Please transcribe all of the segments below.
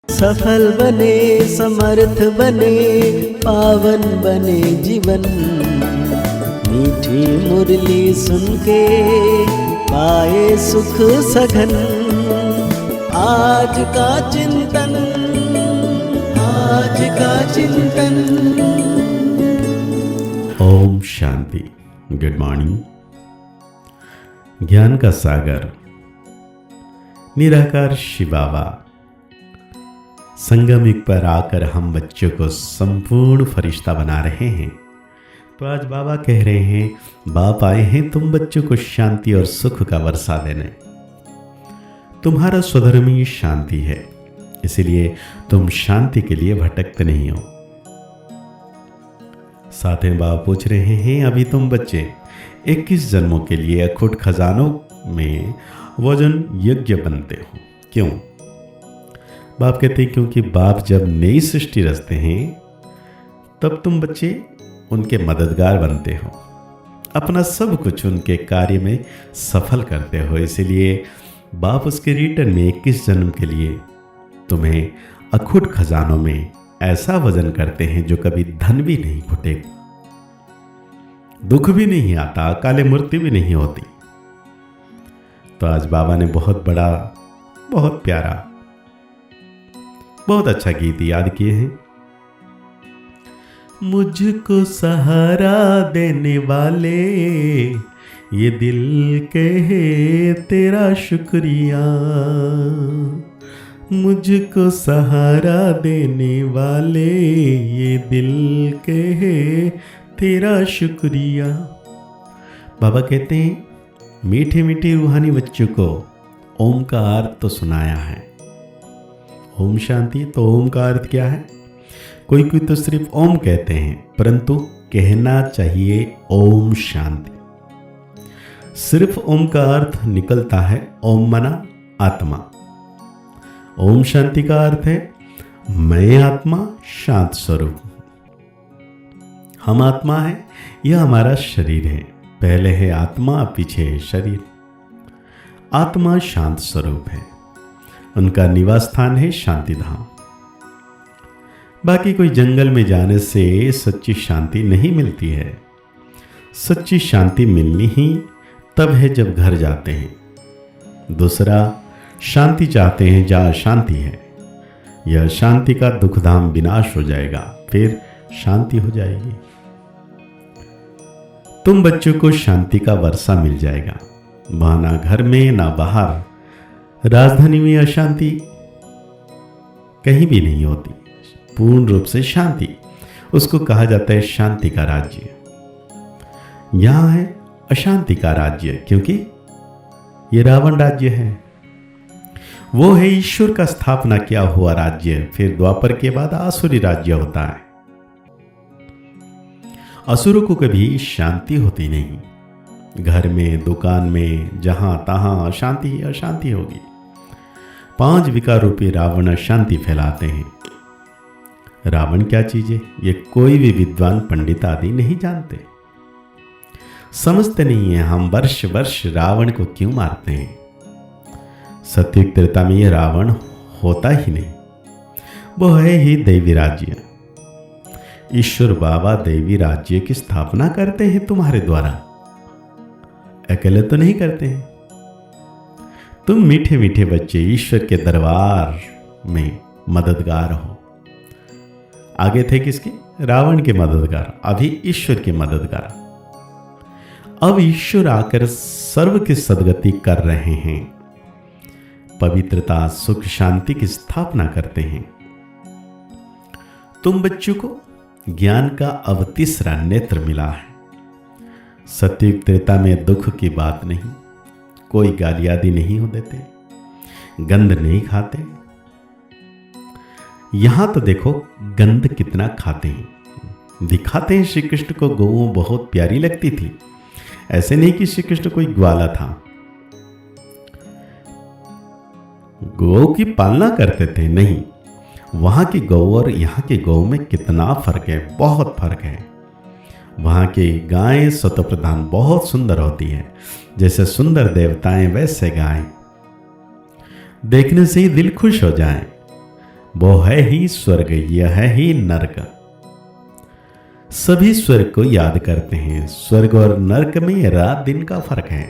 सफल बने, समर्थ बने, पावन बने जीवन। मीठी मुरली सुन के पाए सुख सघन। आज का चिंतन, आज का चिंतन। ओम शांति। Good morning. ज्ञान का सागर निराकार शिव बाबा संगम युग पर आकर हम बच्चों को संपूर्ण फरिश्ता बना रहे हैं। तो आज बाबा कह रहे हैं, बाप आए हैं तुम बच्चों को शांति और सुख का वर्षा देने। तुम्हारा स्वधर्म ही शांति है, इसलिए तुम शांति के लिए भटकते नहीं हो। साथ में बाबा पूछ रहे हैं, अभी तुम बच्चे 21 जन्मों के लिए अखुट खजानों में वजन यज्ञ बनते हो। क्यों? बाप कहते हैं क्योंकि बाप जब नई सृष्टि रचते हैं तब तुम बच्चे उनके मददगार बनते हो, अपना सब कुछ उनके कार्य में सफल करते हो। इसलिए बाप उसके रिटर्न में 21 जन्म के लिए तुम्हें अखुट खजानों में ऐसा वजन करते हैं जो कभी धन भी नहीं घुटेगा, दुख भी नहीं आता, काले मृत्यु भी नहीं होती। तो आज बाबा ने बहुत बड़ा, बहुत प्यारा, बहुत अच्छा गीत याद किए हैं। मुझको सहारा देने वाले ये दिल कहे तेरा शुक्रिया। मुझको सहारा देने वाले ये दिल कहे तेरा शुक्रिया। बाबा कहते हैं, मीठे मीठे रूहानी बच्चों को ओम का अर्थ तो सुनाया है। ओम शांति, तो ओम का अर्थ क्या है? कोई कोई तो सिर्फ ओम कहते हैं, परंतु कहना चाहिए ओम शांति। सिर्फ ओम का अर्थ निकलता है ओम मना आत्मा। ओम शांति का अर्थ है मैं आत्मा शांत स्वरूप। हम आत्मा है, यह हमारा शरीर है। पहले है आत्मा, पीछे है शरीर। आत्मा शांत स्वरूप है, उनका निवास स्थान है शांति धाम। बाकी कोई जंगल में जाने से सच्ची शांति नहीं मिलती है। सच्ची शांति मिलनी ही तब है जब घर जाते हैं। दूसरा, शांति चाहते हैं जहाँ शांति है। यह शांति का दुखधाम विनाश हो जाएगा, फिर शांति हो जाएगी। तुम बच्चों को शांति का वर्षा मिल जाएगा, वहां ना घर में ना बाहर। राजधानी में अशांति कहीं भी नहीं होती। पूर्ण रूप से शांति, उसको कहा जाता है शांति का राज्य। यहां है अशांति का राज्य, क्योंकि यह रावण राज्य है। वो है ईश्वर का स्थापना किया हुआ राज्य। फिर द्वापर के बाद आसुरी राज्य होता है। असुरों को कभी शांति होती नहीं। घर में, दुकान में, जहां तहां अशांति ही अशांति होगी। 5 विकार रूपी रावण अशांति फैलाते हैं। रावण क्या चीज है, ये कोई भी विद्वान पंडित आदि नहीं जानते, समझते नहीं है। हम वर्ष वर्ष रावण को क्यों मारते हैं? सत्युग त्रेता में ये रावण होता ही नहीं। वो है ही दैवी राज्य। ईश्वर बाबा दैवी राज्य की स्थापना करते हैं तुम्हारे द्वारा, अकेले तो नहीं करते हैं। तुम मीठे मीठे बच्चे ईश्वर के दरबार में मददगार हो। आगे थे किसके? रावण के मददगार, अभी ईश्वर के मददगार। अब ईश्वर आकर सर्व की सदगति कर रहे हैं, पवित्रता, सुख, शांति की स्थापना करते हैं। तुम बच्चों को ज्ञान का अब तीसरा नेत्र मिला है। सत्युग त्रेता में दुख की बात नहीं, कोई गाली आदि नहीं हो देते, गंध नहीं खाते। यहां तो देखो गंध कितना खाते हैं, दिखाते हैं। श्री कृष्ण को गौ बहुत प्यारी लगती थी। ऐसे नहीं कि श्री कृष्ण कोई ग्वाला था, गौ की पालना करते थे, नहीं। वहां की गौ और यहाँ की गौ में कितना फर्क है, बहुत फर्क है। वहाँ की गायें स्वतः प्रधान बहुत सुंदर होती है, जैसे सुंदर देवताएं वैसे गायें। देखने से ही दिल खुश हो जाए। वो है ही स्वर्ग, यह है ही नरक। सभी स्वर्ग को याद करते हैं। स्वर्ग और नरक में रात दिन का फर्क है।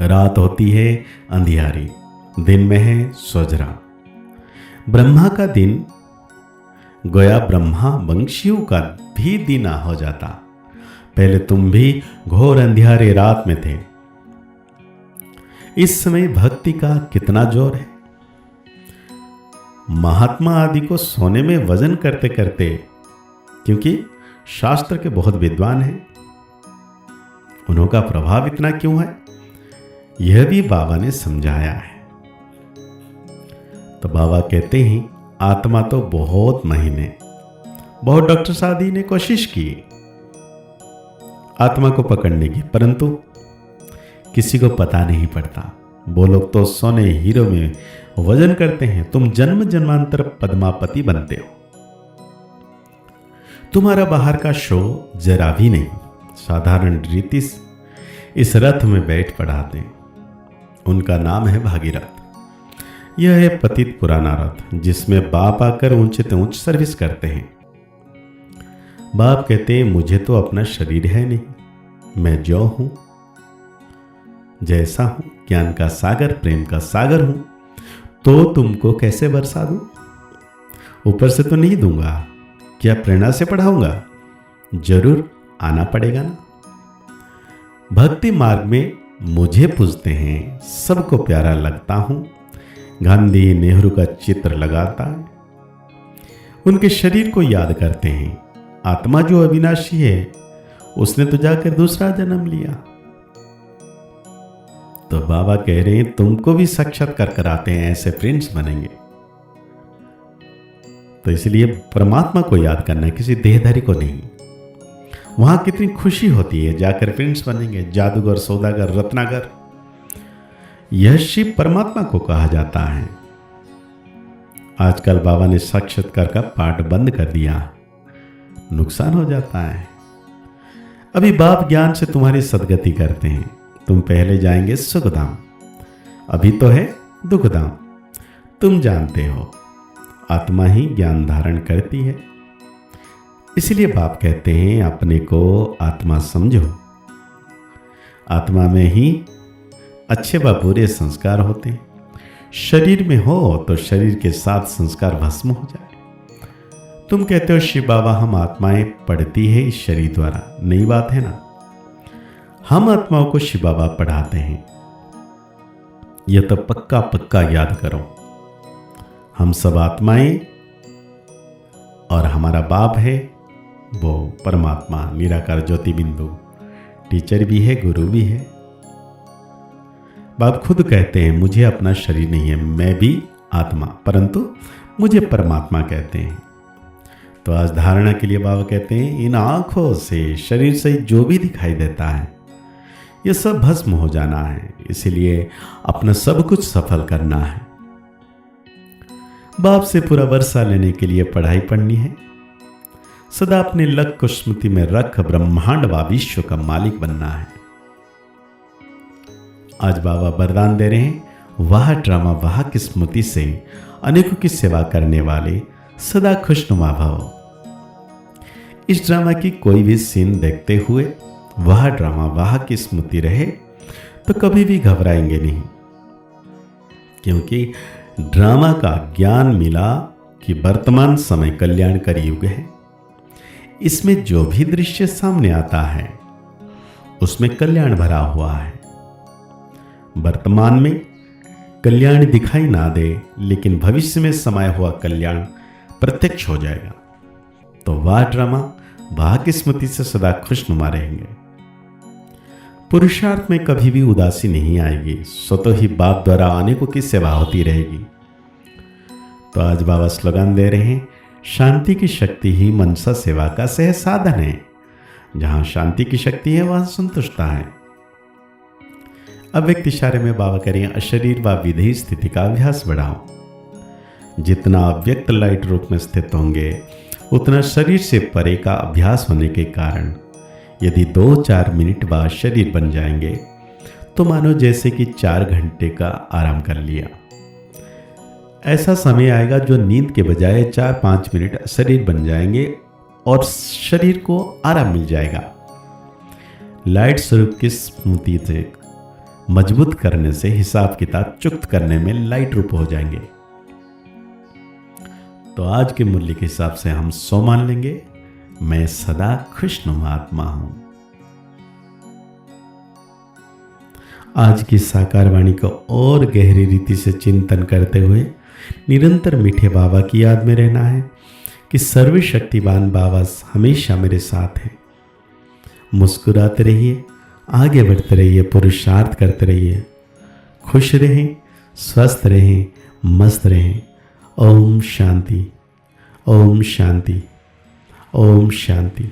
रात होती है अंधियारी, दिन में है सोजरा। ब्रह्मा का दिन गोया ब्रह्मा वंशियों का भी दिन हो जाता। पहले तुम भी घोर अंधियारे रात में थे। इस समय भक्ति का कितना जोर है। महात्मा आदि को सोने में वजन करते करते, क्योंकि शास्त्र के बहुत विद्वान हैं, उनका प्रभाव इतना क्यों है, यह भी बाबा ने समझाया है। तो बाबा कहते हैं आत्मा तो बहुत महीने, बहुत डॉक्टर आदि ने कोशिश की आत्मा को पकड़ने की, परंतु किसी को पता नहीं पड़ता। वो लोग तो सोने हीरो में वजन करते हैं। तुम जन्म जन्मांतर पद्मापति बनते हो। तुम्हारा बाहर का शो जरा भी नहीं। साधारण रीति इस रथ में बैठ पड़ाते। उनका नाम है भागीरथ। यह है पतित पुराना रथ, जिसमें बाप आकर ऊंचे से ऊंच सर्विस करते हैं। बाप कहते हैं मुझे तो अपना शरीर है नहीं, मैं जो हूं जैसा हूं, ज्ञान का सागर, प्रेम का सागर हूं, तो तुमको कैसे बरसा दूं? ऊपर से तो नहीं दूंगा, क्या प्रेरणा से पढ़ाऊंगा? जरूर आना पड़ेगा ना। भक्ति मार्ग में मुझे पूजते हैं, सबको प्यारा लगता हूं। गांधी नेहरू का चित्र लगाता है, उनके शरीर को याद करते हैं। आत्मा जो अविनाशी है, उसने तो जाकर दूसरा जन्म लिया। तो बाबा कह रहे हैं तुमको भी साक्षात्कार कराते हैं, ऐसे फ्रेंड्स बनेंगे। तो इसलिए परमात्मा को याद करना, किसी देहधारी को नहीं। वहां कितनी खुशी होती है, जाकर फ्रेंड्स बनेंगे। जादूगर, सौदागर, रत्नागर, यह शिव परमात्मा को कहा जाता है। आजकल बाबा ने साक्षात्कार का पाठ बंद कर दिया, नुकसान हो जाता है। अभी बाप ज्ञान से तुम्हारी सदगति करते हैं। तुम पहले जाएंगे सुखधाम, अभी तो है दुखधाम। तुम जानते हो आत्मा ही ज्ञान धारण करती है। इसलिए बाप कहते हैं अपने को आत्मा समझो। आत्मा में ही अच्छे व बुरे संस्कार होते हैं। शरीर में हो तो शरीर के साथ संस्कार भस्म हो जाए। तुम कहते हो शिव बाबा हम आत्माएं पढ़ती है इस शरीर द्वारा, नई बात है ना। हम आत्माओं को शिव बाबा पढ़ाते हैं, यह तो पक्का पक्का याद करो। हम सब आत्माएं और हमारा बाप है वो परमात्मा, निराकार ज्योति बिंदु। टीचर भी है, गुरु भी है। बाप खुद कहते हैं मुझे अपना शरीर नहीं है, मैं भी आत्मा, परंतु मुझे परमात्मा कहते हैं। तो आज धारणा के लिए बाबा कहते हैं इन आंखों से, शरीर से जो भी दिखाई देता है यह सब भस्म हो जाना है। इसलिए अपना सब कुछ सफल करना है। बाप से पूरा वर्षा लेने के लिए पढ़ाई पढ़नी है। सदा अपने लक को स्मृति में रख ब्रह्मांड व विश्व का मालिक बनना है। आज बाबा वरदान दे रहे हैं, वह ड्रामा वह की स्मृति से अनेकों की सेवा करने वाले सदा खुशनुमा भव। इस ड्रामा की कोई भी सीन देखते हुए वह ड्रामा वह की स्मृति रहे तो कभी भी घबराएंगे नहीं, क्योंकि ड्रामा का ज्ञान मिला कि वर्तमान समय कल्याणकारी युग है। इसमें जो भी दृश्य सामने आता है उसमें कल्याण भरा हुआ है। वर्तमान में कल्याण दिखाई ना दे, लेकिन भविष्य में समाया हुआ कल्याण प्रत्यक्ष हो जाएगा। तो वह ड्रामा वह की स्मृति से सदा खुशनुमा रहेंगे। पुरुषार्थ में कभी भी उदासी नहीं आएगी। स्वतः ही बाप द्वारा अनेकों की सेवा होती रहेगी। तो आज बाबा स्लोगन दे रहे हैं, शांति की शक्ति ही मनसा सेवा का सह साधन है। जहां शांति की शक्ति है वहां संतुष्टता है। अव्यक्त इशारे में बाबा करें अशरीर व विधेय स्थिति का अभ्यास बढ़ाओ। जितना अव्यक्त लाइट रूप में स्थित होंगे उतना शरीर से परे का अभ्यास होने के कारण यदि 2-4 मिनट बाद शरीर बन जाएंगे तो मानो जैसे कि 4 घंटे का आराम कर लिया। ऐसा समय आएगा जो नींद के बजाय 4-5 मिनट शरीर बन जाएंगे और शरीर को आराम मिल जाएगा। लाइट स्वरूप की स्मृति से मजबूत करने से हिसाब किताब चुक्त करने में लाइट रूप हो जाएंगे। तो आज के मूल्य के हिसाब से हम 100 मान लेंगे। मैं सदा खुशनुमा आत्मा हूं। आज की साकार वाणी को और गहरी रीति से चिंतन करते हुए निरंतर मीठे बाबा की याद में रहना है कि सर्वशक्तिवान बाबा हमेशा मेरे साथ हैं। मुस्कुराते रहिए, आगे बढ़ते रहिए, पुरुषार्थ करते रहिए, खुश रहें, स्वस्थ रहें, मस्त रहें। ओम शांति, ओम शांति, ओम शांति।